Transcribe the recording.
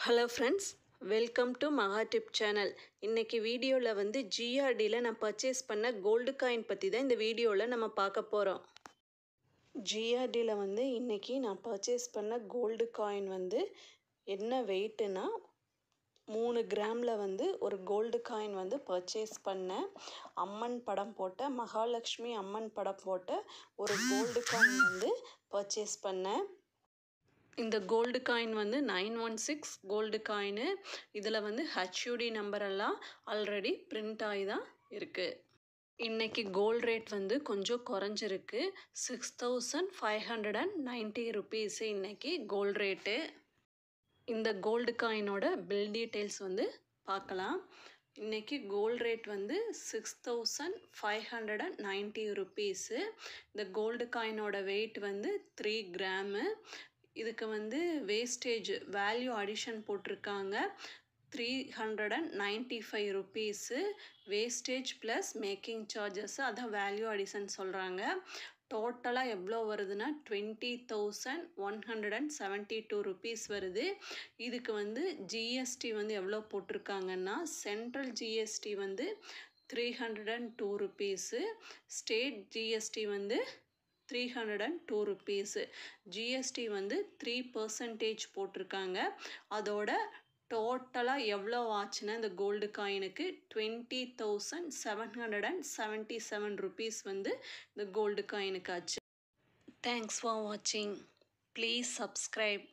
Hello friends, welcome to Maha Tip channel. இன்னைக்கு வீடியோல வந்து GRDல நான் பர்ச்சேஸ் பண்ண கோல்டு காயின் பத்தி தான் இந்த வீடியோல நம்ம பார்க்க போறோம். GRDல வந்து இன்னைக்கு நான் பர்ச்சேஸ் பண்ண கோல்டு காயின் வந்து என்ன வெயிட்னா 3 கிராம்ல வந்து ஒரு கோல்டு காயின் வந்து பர்ச்சேஸ் பண்ணேன். அம்மன் படம் போட்ட மகாலட்சுமி அம்மன் படம் போட்ட ஒரு கோல்டு காயின் வந்து பர்ச்சேஸ் பண்ணேன். இந்த கோல்டு காயின் வந்து 916 கோல்டு காயின். இதில் வந்து HUD நம்பர் எல்லாம் ஆல்ரெடி பிரிண்ட் ஆகி தான் இருக்குது. இன்னைக்கு கோல்டு ரேட் வந்து கொஞ்சம் குறைஞ்சிருக்கு. 6590 ருபீஸ் இன்னைக்கு கோல்டு ரேட்டு. இந்த கோல்டு காயினோட பில் டீட்டெயில்ஸ் வந்து பார்க்கலாம். இன்னைக்கு கோல்டு ரேட் வந்து 6590 ருபீஸு. இந்த கோல்டு காயினோட வெயிட் வந்து 3 கிராமு. இதுக்கு வந்து வேஸ்டேஜ் வேல்யூ அடிஷன் போட்டிருக்காங்க 395 rupees. Wastage plus making charges அதான் வேல்யூ அடிஷன் சொல்கிறாங்க. டோட்டலாக எவ்வளோ வருதுன்னா 20,172 ருபீஸ் வருது. இதுக்கு வந்து ஜிஎஸ்டி வந்து எவ்வளோ போட்டிருக்காங்கன்னா சென்ட்ரல் ஜிஎஸ்டி வந்து 302 ருபீஸு, ஸ்டேட் ஜிஎஸ்டி வந்து 302 ருபீஸு. ஜிஎஸ்டி வந்து 3% போட்டிருக்காங்க. அதோட டோட்டலாக எவ்வளோ ஆச்சுன்னா இந்த கோல்டு காயினுக்கு 20,777 ருபீஸ் வந்து இந்த கோல்டு காயினுக்கு ஆச்சு. தேங்க்ஸ் ஃபார் வாட்சிங். Please subscribe.